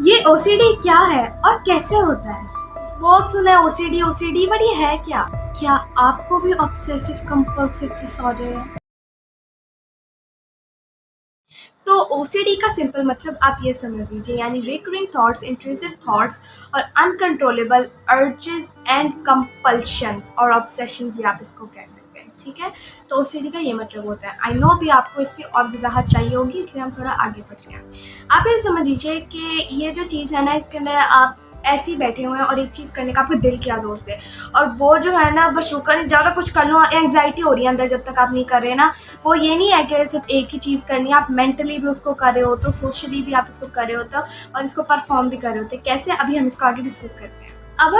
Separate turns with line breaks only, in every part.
ये ओसीडी क्या है और कैसे होता है? बहुत सुना है ओसीडी ओसीडी, बट ये है क्या? क्या आपको भी ऑब्सेसिव कंपल्सिव डिसऑर्डर है? तो ओसीडी का सिंपल मतलब आप ये समझ लीजिए, यानी रिकरिंग थॉट्स, इंट्रूसिव थॉट्स और अनकंट्रोलेबल अर्जेस एंड कंपल्शंस और ऑब्सेशन भी आप इसको कह सकते हैं, ठीक है। तो ओसीडी का ये मतलब होता है। आई नो भी आपको इसकी और वजाहत चाहिए होगी, इसलिए हम थोड़ा आगे बढ़ते हैं। आप ये समझ लीजिए कि ये जो चीज़ है ना, इसके अंदर आप ऐसे ही बैठे हुए हैं और एक चीज़ करने का आपको दिल किया जोर से, और वो जो है ना बस शुक्र नहीं, ज़्यादा कुछ कर लो, एंग्जाइटी हो रही है अंदर जब तक आप नहीं कर रहे ना। वो ये नहीं है कि सिर्फ एक ही चीज़ करनी है, आप मेंटली भी उसको कर रहे हो तो सोशली भी आप इसको कर रहे होते हो और इसको परफॉर्म भी कर रहे होते। कैसे, अभी हम इसको आगे डिस्कस करते हैं। अब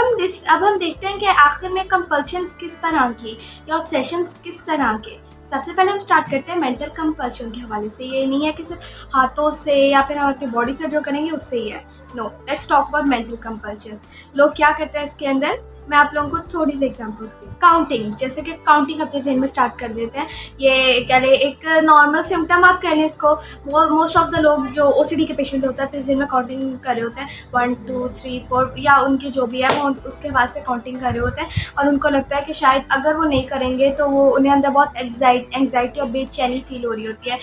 हम देखते हैं कि आखिर में कंपल्शंस किस तरह की या ऑब्सेशंस किस तरह के। सबसे पहले हम स्टार्ट करते हैं मेंटल कंपल्शन के हवाले से। ये नहीं है कि सिर्फ हाथों से या फिर हम अपनी बॉडी से जो करेंगे उससे ही है। No, let's talk about mental compulsion. लोग क्या करते हैं इसके अंदर, मैं आप लोगों को थोड़ी सी एग्जांपल से। काउंटिंग, जैसे कि काउंटिंग अपने ध्यान में स्टार्ट कर देते हैं। ये कह लें एक नॉर्मल सिम्टम आप कह लें इसको। मोस्ट ऑफ द लोग जो ओसीडी के पेशेंट होते हैं अपने ध्यान में काउंटिंग कर रहे होते हैं, 1 2 3 4, या उनके जो भी है वो उसके बाद से काउंटिंग कर रहे होते हैं, और उनको लगता है कि शायद अगर वो नहीं करेंगे तो वो उन्हें अंदर बहुत एंग्जाइटी और बेचैनी फील हो रही होती है।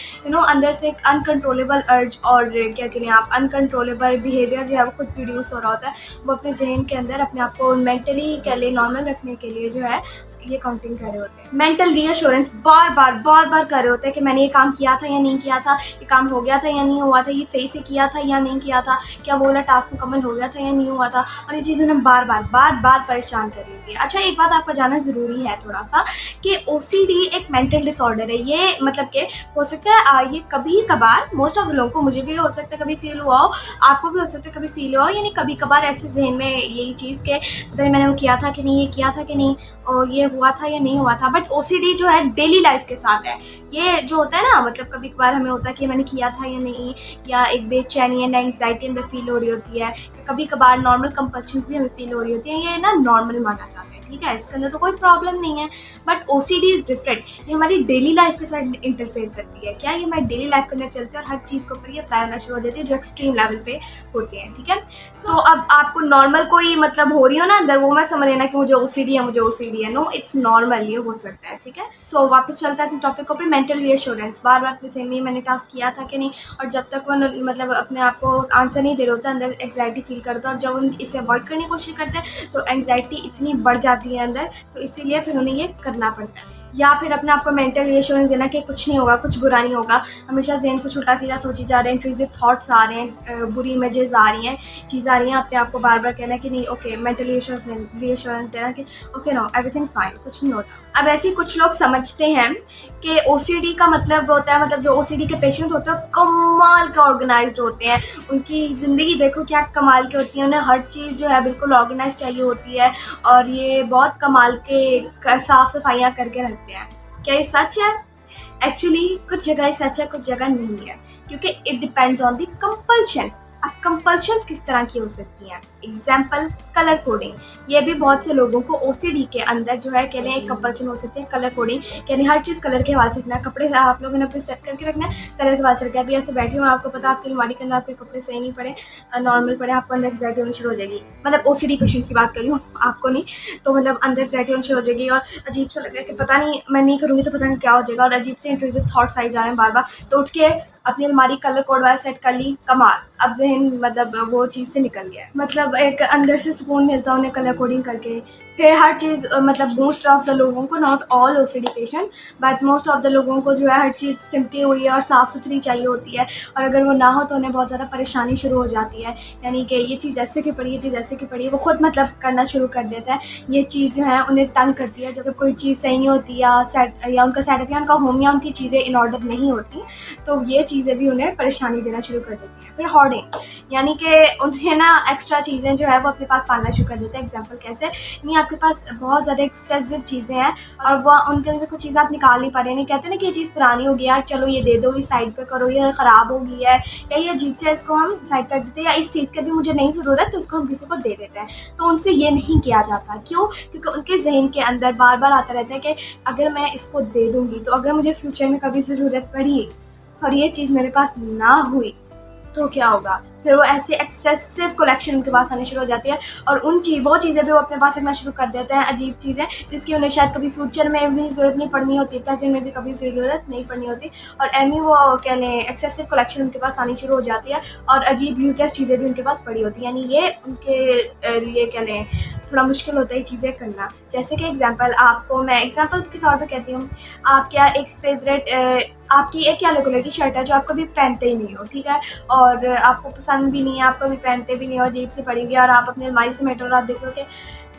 अंदर से एक अनकंट्रोलेबल अर्ज और क्या करें आप, अनकंट्रोलेबल बिहेवियर जो है वो खुद प्रोड्यूस हो रहा होता है। वो अपने जहन के अंदर अपने आप को मेंटली कह ले नॉर्मल रखने के लिए जो है ये काउंटिंग कर रहे होते हैं। मेंटल रीअश्योरेंस बार बार कर रहे होते हैं कि मैंने ये काम किया था या नहीं किया था, ये काम हो गया था या नहीं हुआ था, ये सही से किया था या नहीं किया था, क्या वो वाला टास्क मुकम्मल हो गया था या नहीं हुआ था। और ये चीज़ें उन्हें बार बार परेशान कर रही होती है। अच्छा, एक बात आपका जानना ज़रूरी है थोड़ा सा, कि ओसीडी एक मेंटल डिसऑर्डर है। ये मतलब कि हो सकता है ये कभी कभार, मोस्ट ऑफ द लोगों को, मुझे भी हो सकता है कभी फील हुआ हो, आपको भी हो सकता है कभी फील हुआ हो, यानी कभी कभार ऐसे जहन में यही चीज़ के पता नहीं मैंने वो किया था कि नहीं, ये किया था कि नहीं, और ये हुआ था या नहीं हुआ था। बट ओसीडी जो है डेली लाइफ के साथ है। ये जो होता है ना, मतलब कभी कभार हमें होता है कि मैंने किया था या नहीं, या एक बेचैनी एंड एंग्जाइटी अंदर फील हो रही होती है। कभी कभार नॉर्मल कंपल्शंस भी हमें फील हो रही होती है। ये ना नॉर्मल माना जाता है, ठीक है, इसके अंदर तो कोई प्रॉब्लम नहीं है। But OCD is different. ये हमारी डेली लाइफ के साथ इंटरफेयर करती है। क्या ये हमारी डेली लाइफ के अंदर चलते हैं और हर चीज़ के ऊपर ये अप्लाई होना शुरू हो जाती है जो एक्सट्रीम लेवल पे होती है, ठीक है। तो अब आपको नॉर्मल कोई मतलब हो रही हो ना अंदर, वो मत समझ लेना कि मुझे ओसीडी है, मुझे ओसीडी है। नो, इट्स नॉर्मल, ये हो सकता है, ठीक है। सो वापस चलता है अपने टॉपिक के ऊपर। मेंटल रीअश्योरेंस, बार बार अपने में मैंने टास्क किया था कि नहीं, और जब तक वो मतलब अपने आप को आंसर नहीं दे रहे होते, अंदर एंग्जाइटी फील करता है, और जब उन इसे अवॉइड करने की कोशिश करते हैं तो एंग्जाइटी इतनी बढ़ जाती है अंदर, तो इसीलिए फिर उन्हें ये करना पड़ता है। या फिर अपने आप को मेंटल रीअश्योरेंस देना कि कुछ नहीं होगा, कुछ बुरा नहीं होगा। हमेशा जहन कुछ उल्टा सीधा सोची जा रहे हैं, इंट्रूसिव थॉट्स आ रहे हैं, बुरी इमेजेस आ रही हैं, चीज़ आ रही हैं, अपने आप को बार बार कहना कि नहीं, ओके, मेंटल रीअश्योरेंस देना कि ओके, नो, एवरीथिंग्स फाइन, कुछ नहीं होता। अब ऐसे ही कुछ लोग समझते हैं कि ओसीडी का मतलब होता है, मतलब जो ओसीडी के पेशेंट होते हैं कमाल के ऑर्गेनाइज्ड होते हैं। उनकी ज़िंदगी देखो क्या कमाल की होती है, उन्हें हर चीज़ जो है बिल्कुल ऑर्गेनाइज चाहिए होती है, और ये बहुत कमाल के साफ़ सफाइयाँ करके रखते हैं। क्या ये सच है? एक्चुअली कुछ जगह ये सच है, कुछ जगह नहीं है, क्योंकि it depends on the compulsion. अब कंपल्शन किस तरह की हो सकती हैं? Example, colour coding. ये भी बहुत से लोगों को ओसीडी के अंदर जो है कह लें एक कंपल्शन हो सकती है, कलर कोडिंग। यानी हर चीज़ कलर के हवाले से रखना है। कपड़े आप लोगों ने अपने सेट करके रखना है, कलर के हवाले से रखना है। अभी ऐसे बैठी हूँ, आपको पता आपकी अलमारी के अंदर आपके कपड़े सही नहीं पड़े, नॉर्मल पड़े, आपको अंदर एग्जाइटी होनी शुरू हो जाएगी। मतलब ओसीडी पेशेंट्स की बात कर रही हूँ, आपको नहीं। तो मतलब अंदर एग्जाइटी होनी शुरू हो जाएगी, और अजीब सा लग रहा है कि पता नहीं मैं नहीं करूँगी तो पता नहीं क्या हो जाएगा, और अजीब से इंट्रूसिव थॉट्स आई जा रहे हैं बार बार। तो उठ के अपनी अलमारी कलर कोड वाला सेट कर ली, कमाल, अब जहन मतलब वो चीज़ से निकल गया है। मतलब एक अंदर से सुकून मिलता है उन्हें कलर कोडिंग करके। फिर हर चीज़ मतलब मोस्ट ऑफ द लोगों को, not all OCD patient, but most of the लोगों को जो है हर चीज़ सिमटी हुई है और साफ़ सुथरी चाहिए होती है, और अगर वो ना हो तो उन्हें बहुत ज़्यादा परेशानी शुरू हो जाती है। यानी कि ये चीज़ ऐसे क्यों पड़ी, ये चीज़ ऐसे क्यों पड़ी, वो खुद मतलब करना शुरू कर देता है। ये चीज़ जो है उन्हें तंग करती है। जब कोई चीज़ सही नहीं होती, या उनका सेटअप या उनका होम या उनकी चीज़ें इन ऑर्डर नहीं होती, तो ये चीज़ें भी उन्हें परेशानी देना शुरू कर देती हैं। फिर होर्डिंग, यानी कि उन्हें ना एक्स्ट्रा चीज़ें जो है वो अपने पास पालना शुरू कर देते हैं। एग्जांपल कैसे, नहीं आपके पास बहुत ज़्यादा एक्सेसिव चीज़ें हैं और वो उनके अंदर से कुछ चीज़ आप निकाल नहीं पा रहे हैं। कहते हैं ना कि ये चीज़ पुरानी हो गई यार, चलो ये दे दो, ये साइड पे करो, ये ख़राब हो गई है, या ये अजीब से, इसको हम साइड पर रख देते हैं, या इस चीज़ की भी मुझे नहीं ज़रूरत तो इसको हम किसी को दे देते हैं। तो उनसे ये नहीं किया जाता। क्यों? क्योंकि उनके जहन के अंदर बार बार आता रहता है कि अगर मैं इसको दे दूँगी तो अगर मुझे फ्यूचर में कभी ज़रूरत पड़ी और ये चीज़ मेरे पास ना हुई तो क्या होगा, फिर वो ऐसे एक्सेसिव कलेक्शन उनके पास आनी शुरू हो जाती है और वो चीज़ें भी वो अपने पास रखना शुरू कर देते हैं, अजीब चीज़ें जिसकी उन्हें शायद कभी फ्यूचर में भी ज़रूरत नहीं पड़नी होती, प्रेजेंट में भी कभी ज़रूरत नहीं पड़नी होती, और एमी वो कह लें एक्सेसिव कलेक्शन उनके पास आनी शुरू हो जाती है और अजीब यूजलेस चीज़ें भी उनके पास पड़ी होती हैं। यानी ये उनके लिए कह लें थोड़ा मुश्किल होता है चीज़ें करना। जैसे कि मैं एग्जाम्पल के तौर पर कहती हूँ, आप क्या एक फेवरेट आपकी एक येलो कलर की शर्ट है जो आप कभी पहनते ही नहीं हो, ठीक है, और आपको पसंद भी नहीं है, आप कभी पहनते भी नहीं हो, अजीब सी पड़ी हुई है और आप अपने अलमारी से मेटो और आप देख लो कि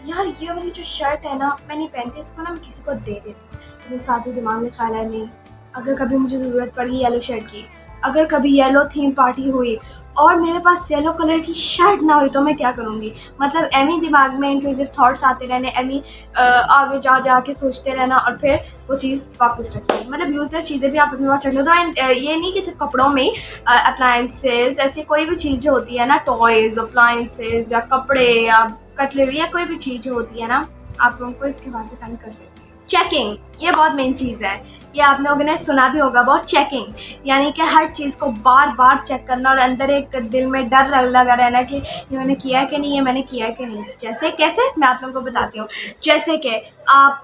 यार ये वाली जो शर्ट है ना मैं नहीं पहनती, इसको ना मैं किसी को दे देती हूँ। लेकिन साथ ही दिमाग में ख्याल है नहीं, अगर कभी मुझे ज़रूरत पड़ी येलो शर्ट की, अगर कभी येलो थीम पार्टी हुई और मेरे पास येलो कलर की शर्ट ना हुई तो मैं क्या करूँगी। मतलब एमी दिमाग में इंट्रूसिव थॉट्स आते रहने, एमी आगे जा के सोचते रहना और फिर वो चीज़ वापस रख लें। मतलब यूजलेस चीज़ें भी आप अपने पास रख लो तो एंड ये नहीं कि सिर्फ कपड़ों में ही, अप्लायंसेज ऐसी कोई भी चीज़ जो होती है ना, टॉयज़, अप्लायंसेज या कपड़े या कटलरी या कोई भी चीज़ जो होती है ना, आप लोगों को इसके बाद से तंग कर सकते हैं। चेकिंग, ये बहुत मेन चीज़ है, ये आप लोगों ने सुना भी होगा बहुत, चेकिंग यानी कि हर चीज़ को बार बार चेक करना और अंदर एक दिल में डर लगा रहना कि ये मैंने किया है कि नहीं, ये मैंने किया है कि नहीं। जैसे कैसे, मैं आप लोगों को बताती हूँ। जैसे कि आप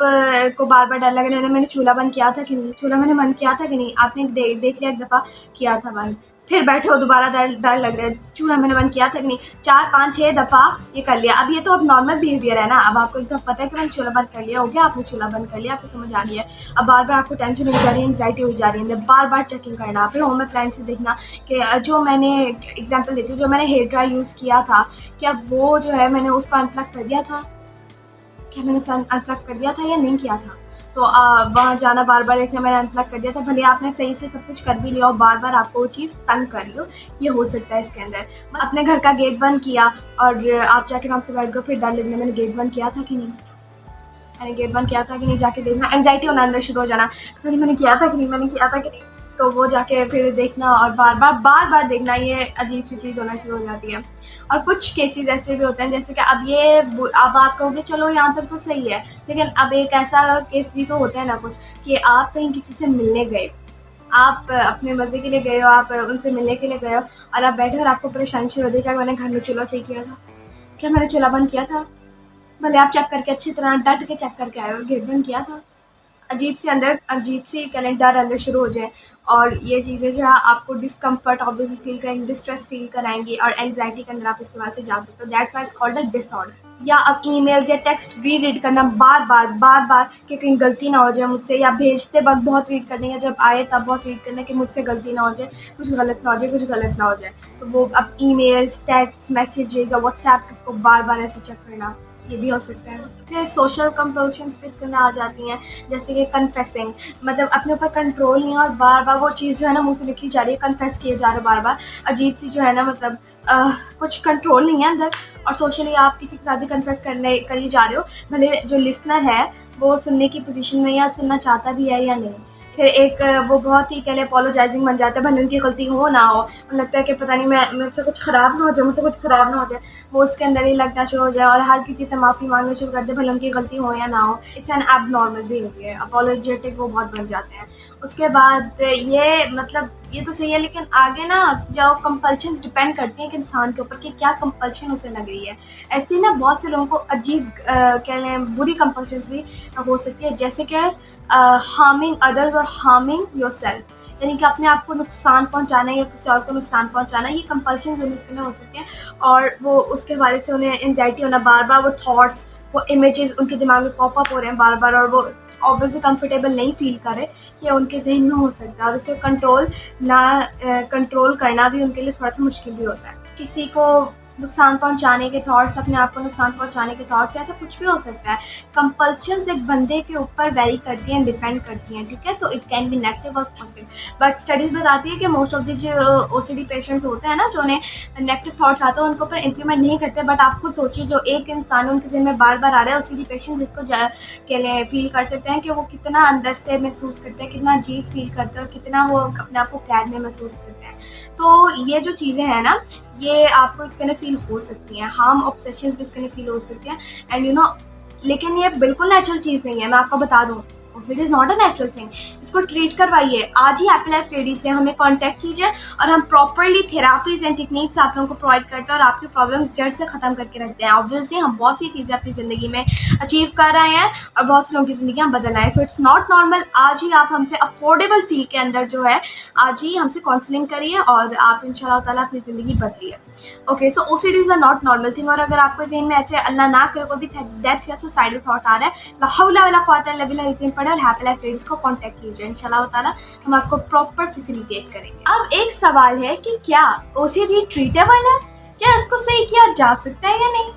को बार बार डर लगा रहना, मैंने चूल्हा बंद किया था कि नहीं, चूल्हा मैंने बंद किया था कि नहीं, आपने देख लिया एक दफ़ा किया था बंद, फिर बैठे हो दोबारा डर लग रहा है, चूल्हा मैंने बंद किया था कि नहीं, 4 5 6 दफ़ा ये कर लिया। अब ये तो अब नॉर्मल बिहेवियर है ना, अब आपको एकदम पता है कि मैंने चूल्हा बंद कर लिया, हो गया, आपने चूल्हा बंद कर लिया, आपको समझ आ रही है। अब बार बार आपको टेंशन हो जा रही है, एंग्जाइटी हो जा रही है, बार बार चेकिंग करना। फिर होम अप्लायंसेस देखना कि जो मैंने एग्जाम्पल देती हूँ, जो मैंने हेयर ड्रायर यूज़ किया था, क्या वो जो है मैंने उसको अनप्लग कर दिया था, क्या मैंने अनप्लग कर दिया था या नहीं किया था। तो वहाँ जाना, बार बार देखना मैंने अनप्लग कर दिया था, भले आपने सही से सब कुछ कर भी लिया और बार बार आपको वो चीज़ तंग कर रही हो, ये हो सकता है इसके अंदर। अपने घर का गेट बंद किया और आप जाके आराम से बैठ गए, फिर डर लगना मैंने गेट बंद किया था कि नहीं, मैंने गेट बंद किया था कि नहीं, जाके देखना, एंग्जाइटी होना अंदर शुरू हो जाना, तो नहीं मैंने किया था कि नहीं, मैंने किया था कि नहीं, तो वो जाके फिर देखना और बार बार देखना, ये अजीब सी चीज़ होना शुरू हो जाती है। और कुछ केसेस ऐसे भी होते हैं जैसे कि अब आप कहोगे चलो यहाँ तक तो सही है, लेकिन अब एक ऐसा केस भी तो होता है ना कुछ, कि आप कहीं किसी से मिलने गए, आप अपने मज़े के लिए गए हो, आप उनसे मिलने के लिए गए हो और आप बैठे और आपको परेशानी शुरू हो जाए, क्या मैंने घर में चूल्हा सही किया था, क्या मैंने चूल्हा बंद किया था, भले आप चेक करके अच्छी तरह डट के चेक करके आए हो, गेट बंद किया था। अजीब सी कैलेंडर अंदर शुरू हो जाए और ये चीज़ें जो है आपको डिस्कम्फर्ट ऑब्वियसली फील कराएंगी, डिस्ट्रेस फील कराएंगी और एंग्जाइटी के अंदर आप इसके बाद से जा सकते हो। That's why it's called a disorder. या अब ईमेल या टेक्स्ट रीड करना बार बार कि कहीं गलती ना हो जाए मुझसे, या भेजते वक्त बहुत रीड करने, या जब आए तब बहुत रीड करने कि मुझसे गलती ना हो जाए, कुछ गलत ना हो जाए। तो वो अब ईमेल्स, टेक्स्ट मैसेजेस या व्हाट्सएप इसको बार ऐसे चेक करना, ये भी हो सकता है। फिर सोशल कंपल्शंस भी इसके अंदर आ जाती हैं, जैसे कि कन्फेसिंग, मतलब अपने ऊपर कंट्रोल नहीं है और बार वो चीज़ जो है ना मुँह से निकली जा रही है, कन्फेस किए जा रहे बार अजीब सी जो है ना, मतलब कुछ कंट्रोल नहीं है अंदर, और सोशली आप किसी के साथ भी कन्फेस करी जा रहे हो, भले जो लिसनर है वो सुनने की पोजीशन में या सुनना चाहता भी है या नहीं। फिर एक वो बहुत ही कह लें अपोलोजाइजिंग बन जाता है, भले उनकी गलती हो ना हो, उन्हें लगता है कि पता नहीं मैं मुझसे कुछ ख़राब ना हो जाए, वो उसके अंदर ही लगना शुरू हो जाए और हर किसी से माफ़ी मांगना शुरू कर दे, भले उनकी गलती हो या ना हो। It's an abnormal behaviour, apologetic वो बहुत बन जाते हैं। उसके बाद ये मतलब ये तो सही है, लेकिन आगे ना जो कंपल्शंस डिपेंड करती हैं एक इंसान के ऊपर कि क्या कंपल्शन उसे लग रही है। ऐसे ना बहुत से लोगों को अजीब कह लें बुरी कंपल्शंस भी हो सकती है, जैसे कि हार्मिंग अदर्स और हार्मिंग योरसेल्फ, यानी कि अपने आप को नुकसान पहुंचाना या किसी और को नुकसान पहुंचाना, ये कंपल्शंस उन्हें इसके हो सकते हैं और वो उसके बारे से उन्हें एंजाइटी होना, बार वो थॉट्स, वो इमेजेस उनके दिमाग में पॉप अप हो रहे हैं बार और वो ऑब्वियसली कंफर्टेबल नहीं फील कर रहे, ये उनके जहन में हो सकता है और उसे कंट्रोल करना भी उनके लिए थोड़ा सा मुश्किल भी होता है। किसी को नुकसान पहुंचाने के थॉट्स, अपने आप को नुकसान पहुंचाने के थॉट्स, ऐसा कुछ भी हो सकता है। कंपल्शंस एक बंदे के ऊपर वेरी करती हैं, डिपेंड करती हैं, ठीक है, तो इट कैन बी नेगेटिव और पॉजिटिव। बट स्टडीज बताती है कि मोस्ट ऑफ द जो ओसीडी पेशेंट्स होते हैं ना, जो उन्हें नेगेटिव थॉट्स आते हैं उनके ऊपर इंप्लीमेंट नहीं करते। बट आप खुद सोचिए, जो एक इंसान उनके जहन में बार आ रहा है, ओसीडी पेशेंट जिसको के लिए फील कर सकते हैं कि वो कितना अंदर से महसूस करते हैं, कितना अजीब फील करते हैं और कितना वो अपने आप को कैद में महसूस करते हैं। तो ये जो चीज़ें हैं ना, ये आपको इसके अंदर फील हो सकती हैं, हार्म ऑब्सेशंस भी इसके अंदर फील हो सकती हैं एंड लेकिन ये बिल्कुल नेचुरल चीज़ नहीं है, मैं आपको बता दूँ, OCD is not a natural thing. इसको ट्रीट करवाइए। आज ही हैप्पी लाइफ लेडीज से हमें कांटेक्ट कीजिए और हम प्रॉपरली थेरापीज एंड टेक्निक्स आप लोगों को प्रोवाइड करते हैं और आपकी प्रॉब्लम जड़ से ख़त्म करके रखते हैं। ऑब्वियसली हम बहुत सी चीज़ें अपनी ज़िंदगी में अचीव कर रहे हैं और बहुत से लोगों की ज़िंदगी हम बदल रहे हैं। So it's not normal. आज ही आप हमसे अफोर्डेबल फ़ी के अंदर जो है आज ही हमसे काउंसलिंग करिए और आप इंशाल्लाह ताला अपनी ज़िंदगी बदलिए। Okay, so OCD is a not normal thing. और अगर आपको ज़हन में ऐसे अल्लाह ना करे कोई भी डेथ या सुसाइडल थॉट आ रहा है, ला हौला वला कुव्वता इल्ला बिल्लाह पढ़े और हैप्पी लाइफ लेडीज को कांटेक्ट कीजिए। इंशाल्लाह ताला हम आपको प्रॉपर फैसिलिटेट करेंगे। अब एक सवाल है कि क्या ओसीडी ट्रीटेबल है, क्या इसको सही किया जा सकता है या नहीं?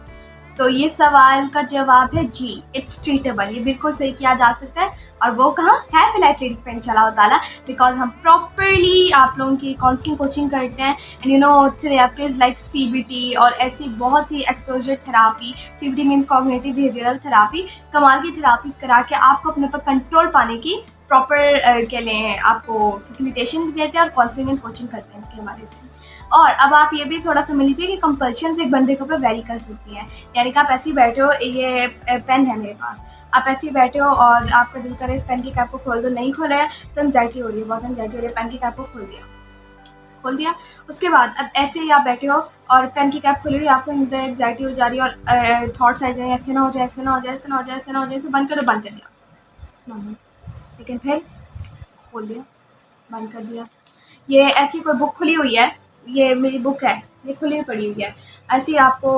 तो ये सवाल का जवाब है जी, इट्स ट्रीटेबल। ये बिल्कुल सही किया जा सकता है और वो कहाँ? हैप्पी लाइफ लेडीज पे इंशाल्लाह ताला, बिकॉज हम प्रॉपरली आप लोगों की काउंसलिंग कोचिंग करते हैं and you know therapies like CBT और ऐसी बहुत सी exposure therapy. CBT means cognitive behavioural therapy. कमाल की थेरापीज करा के आपको अपने पर कंट्रोल पाने की प्रॉपर के लिए आपको फैसिलिटेशन देते हैं और काउंसलिंग एंड कोचिंग करते हैं इसके हवाले से। और अब आप ये भी थोड़ा सा लीजिए कि कंपल्शन एक बंदे के ऊपर वेरी कर सकती हैं। यानी कि आप ऐसे ही बैठे हो, ये पेन है मेरे पास, आप ऐसे ही बैठे हो और आपका दिल करे इस पेन की कैप को खोल दो, नहीं खोल रहा है तो एंग्जाइटी हो रही है, बहुत एंग्जाइटी हो रही है, पेन की कैप को खोल दिया। उसके बाद अब ऐसे ही आप बैठे हो और पेन की कैप खुली हुई, आपको एंग्जाइटी हो जा रही है और थॉट्स आ जाए ऐसे ना हो जाए, ऐसे ना हो जाए, ऐसे ना हो जाए, ऐसे ना हो जाए, ऐसे बंद कर दो, बंद कर दिया, लेकिन फिर खोल दिया, बंद कर दिया। ये ऐसी कोई बुक खुली हुई है, ये मेरी बुक है, ये खुली पड़ी हुई है, ऐसे ही आपको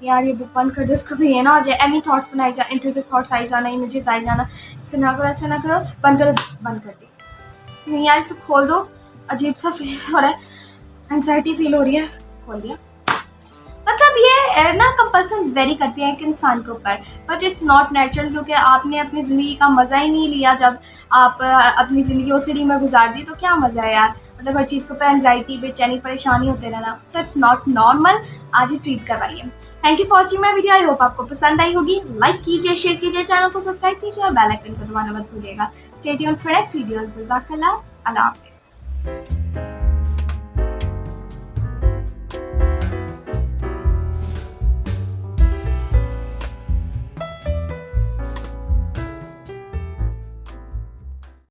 यार ये बुक बंद कर दो, इसको भी ये ना हो जाए, एमी थॉट्स बनाई जाए, इंट्रूसिव थॉट्स आई जाना, इमेजेस आई जाना, ऐसे ना करो, ऐसे ना करो, बंद कर दो, बंद कर दिया। नहीं यार इसे खोल दो, अजीब सा फील हो रहा है, एंग्जाइटी फील हो रही है, खोल दिया। मतलब ये ना कंपल्सन वेरी करती है एक इंसान के ऊपर, बट इट्स नॉट नेचुरल, क्योंकि आपने अपनी ज़िंदगी का मज़ा ही नहीं लिया। जब आप अपनी ज़िंदगी ओसीडी में गुजार दी तो क्या मज़ा है यार, मतलब हर चीज़ के ऊपर एंग्जाइटी, बेचैनी, परेशानी होते रहना। So it's not normal. आज ही ट्रीट करवाइए। Thank you for watching my video. I hope आपको पसंद आई होगी। लाइक कीजिए, शेयर कीजिए, चैनल को सब्सक्राइब कीजिए और बेल आइकन को दबाना मत भूलिएगा। Stay tuned for next videos. जज़ाकल्लाह, अल्लाह हाफ़िज़।